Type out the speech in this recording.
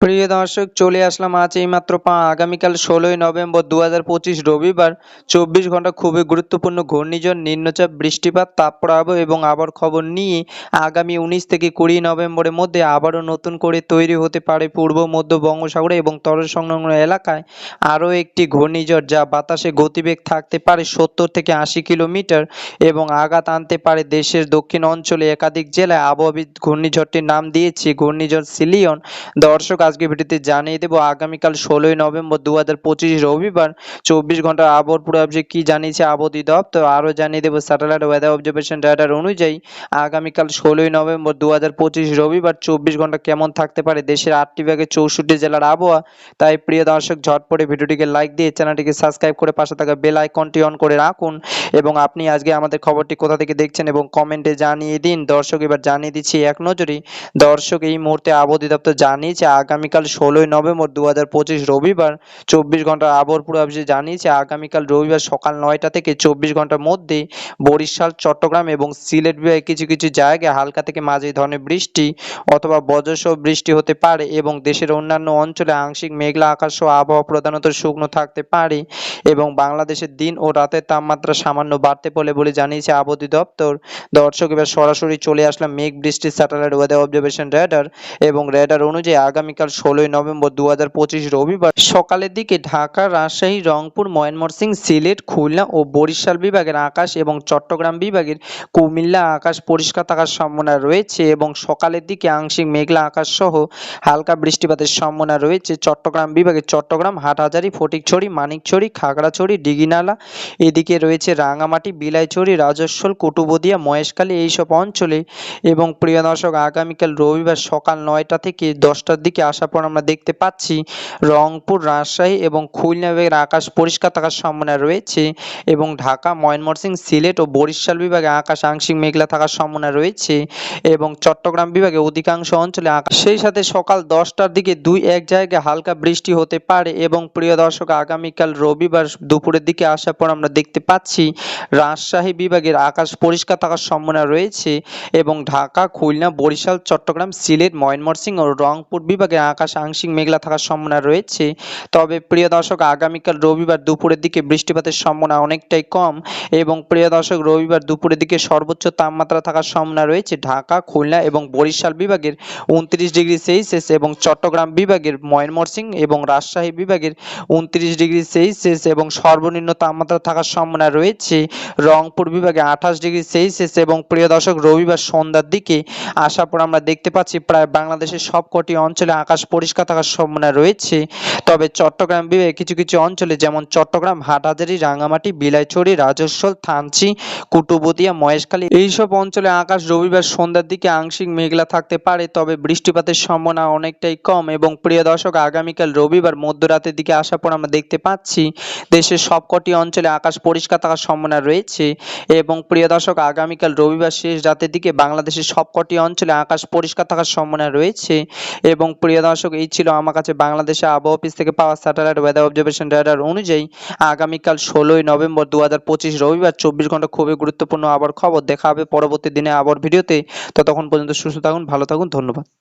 প্রিয় দর্শক, চলে আসলাম আজ এইমাত্র আগামীকাল ১৬ই নভেম্বর ২০২৫ রবিবার ২৪ ঘন্টা খুবই গুরুত্বপূর্ণ ঘূর্ণিঝড়, নিম্নচাপ, বৃষ্টিপাত, তাপপ্রবাহ এবং আবহাওয়ার খবর নিয়ে আগামী ১৯ থেকে ২০ নভেম্বরের মধ্যে আবারও নতুন করে তৈরি হতে পারে পূর্ব মধ্য বঙ্গোপসাগরে এবং তৎসংলগ্ন এলাকায় আরও একটি ঘূর্ণিঝড়, যা বাতাসে গতিবেগ থাকতে পারে ৭০ থেকে ৮০ কিলোমিটার এবং আঘাত আনতে পারে দেশের দক্ষিণ অঞ্চলে একাধিক জেলায়। আবহাওয়াবিদ ঘূর্ণিঝড়টির নাম দিয়েছে ঘূর্ণিঝড় সিলিয়ন। দর্শক, আজকে ভিডিওতে জানিয়ে দেব আগামীকাল ১৬ই নভেম্বর ২০২৫ রবিবার ২৪ ঘন্টার আবহাওয়ার পূর্বাভাসে কি জানিয়েছে আবহাওয়া অধিদপ্তর। আরও জানিয়ে দেব স্যাটেলাইট ওয়েদার অবজারভেশন রাডার অনুযায়ী আগামীকাল ১৬ই নভেম্বর ২০২৫ রবিবার ২৪ ঘন্টা কেমন থাকতে পারে দেশের ৮টি বিভাগের ৬৪ জেলার আবহাওয়া। তাই প্রিয় দর্শক, ঝটপটে ভিডিওটিকে লাইক দিয়ে চ্যানেলটিকে সাবস্ক্রাইব করে পাশে থাকা বেল আইকনটি অন করে রাখুন এবং আপনি আজকে আমাদের খবরটি কোথা থেকে দেখছেন এবং কমেন্টে জানিয়ে দিন। দর্শক, এবার জানিয়ে দিচ্ছি এক নজরে। দর্শক, এই মুহূর্তে আবহাওয়া অধিদপ্তর জানিয়েছে আগামীকাল ১৬ই নভেম্বর ২০২৫ রবিবার ২৪ ঘন্টার আবহাওয়ার পূর্বাভাসে জানিয়েছে আগামীকাল রবিবার সকাল ৯টা থেকে ২৪ ঘন্টার মধ্যে বরিশাল, চট্টগ্রাম এবং সিলেট বিভাগে কিছু কিছু জায়গায় হালকা থেকে মাঝারি ধরনের বৃষ্টি অথবা বজ্রসহ বৃষ্টি হতে পারে এবং দেশের অন্যান্য অঞ্চলে আংশিক মেঘলা আকাশ সহ আবহাওয়া প্রধানত শুকনো থাকতে পারে এবং বাংলাদেশের দিন ও রাতের তাপমাত্রা সামান্য বাড়তে পারে বলে জানিয়েছে আবহাওয়া অধিদপ্তর। দর্শক, এবার সরাসরি চলে আসলাম মেঘ বৃষ্টির স্যাটেলাইট ওয়েদার অবজারভেশন রাডার এবং রেডার অনুযায়ী আগামীকাল ১৬ই নভেম্বর ২০২৫ রবিবার সকালের দিকে ঢাকা, রাজশাহী, রংপুর, ময়মনসিংহ, সিলেট, খুলনা ও বরিশাল বিভাগের আকাশ এবং চট্টগ্রাম বিভাগের কুমিল্লা আকাশ পরিষ্কার থাকার সম্ভাবনা রয়েছে এবং সকালের দিকে আংশিক মেঘলা আকাশ সহ হালকা বৃষ্টিপাতের সম্ভাবনা রয়েছে। চট্টগ্রাম বিভাগে চট্টগ্রাম, হাটহাজারী, ফটিকছড়ি, মানিকছড়ি, খাগড়াছড়ি, দীঘিনালা, এদিকে রয়েছে রাঙামাটি, বিলাইছড়ি, রাজস্বল, কুতুবদিয়া, মহেশখালী এইসব অঞ্চলে। এবং প্রিয় দর্শক, আগামীকাল রবিবার সকাল ৯টা থেকে ১০টার দিকে আসার পর আমরা দেখতে পাচ্ছি রংপুর, রাজশাহী এবং খুলনা বিভাগের আকাশ পরিষ্কার থাকার সম্ভাবনা রয়েছে এবং ঢাকা, ময়মনসিংহ, সিলেট ও বরিশাল বিভাগে আকাশ আংশিক মেঘলা থাকার সম্ভাবনা রয়েছে এবং চট্টগ্রাম বিভাগে অধিকাংশ অঞ্চলে আকাশ। সেই সাথে সকাল ১০টার দিকে ২-১ জায়গায় হালকা বৃষ্টি হতে পারে এবং প্রিয় দর্শক, আগামীকাল রবিবার দুপুরের দিকে আসার পর আমরা দেখতে পাচ্ছি রাজশাহী বিভাগের আকাশ পরিষ্কার থাকার সম্ভাবনা রয়েছে এবং ঢাকা, খুলনা, বরিশাল, চট্টগ্রাম, সিলেট, ময়মনসিংহ ও রংপুর বিভাগে আকাশ আংশিক মেঘলা থাকার সম্ভাবনা রয়েছে। তবে প্রিয় দর্শক, আগামীকাল রবিবার দুপুরের দিকে বৃষ্টিপাতের সম্ভাবনা অনেকটাই কম এবং প্রিয় দর্শক, রবিবার দুপুরের দিকে সর্বোচ্চ তাপমাত্রা থাকার সম্ভাবনা রয়েছে ঢাকা, খুলনা এবং বরিশাল বিভাগের ২৯ ডিগ্রি সেলসিয়াস এবং চট্টগ্রাম বিভাগের, ময়মনসিংহ এবং রাজশাহী বিভাগের ২৯ ডিগ্রি সেলসিয়াস এবং সর্বনিম্ন তাপমাত্রা থাকার সম্ভাবনা রয়েছে রংপুর বিভাগে ২৮ ডিগ্রি সেলসিয়াস এবং প্রিয় দর্শক, রবিবার সন্ধ্যার দিকে আসার পর আমরা দেখতে পাচ্ছি প্রায় বাংলাদেশের সবকটি অঞ্চলে আকাশ পরিষ্কার থাকার সম্ভাবনা রয়েছে। তবে চট্টগ্রাম বিভাগে কিছু কিছু অঞ্চলে যেমন চট্টগ্রাম, হাটহাজারী, রাঙামাটি, বিলাইছড়ি, রাজস্বল, থানচি, কুতুবদিয়া, মহেশখালী এইসব অঞ্চলে আকাশ রবিবার সন্ধ্যার দিকে আংশিক মেঘলা থাকতে পারে, তবে বৃষ্টিপাতের সম্ভাবনা অনেকটাই কম এবং প্রিয় দর্শক, আগামীকাল রবিবার মধ্যরাতের দিকে আসার পর আমরা দেখতে পাচ্ছি দেশের সবকটি অঞ্চলে আকাশ পরিষ্কার থাকার সম্ভাবনা রয়েছে এবং প্রিয় দর্শক, আগামীকাল রবিবার শেষ রাতের দিকে বাংলাদেশের সবকটি অঞ্চলে আকাশ পরিষ্কার থাকার সম্ভাবনা রয়েছে এবং প্রিয় দর্শক, এই ছিল আমার কাছে বাংলাদেশের আবহাওয়া অফিস থেকে পাওয়া স্যাটেলাইট ওয়েদার অবজারভেশন রাডার অনুযায়ী আগামীকাল ১৬ই নভেম্বর ২০২৫ রবিবার ২৪ ঘন্টা খুবই গুরুত্বপূর্ণ আবহাওয়ার খবর। দেখা হবে পরবর্তী দিনে আবহাওয়ার ভিডিওতে। ততক্ষণ পর্যন্ত সুস্থ থাকুন, ভালো থাকুন, ধন্যবাদ।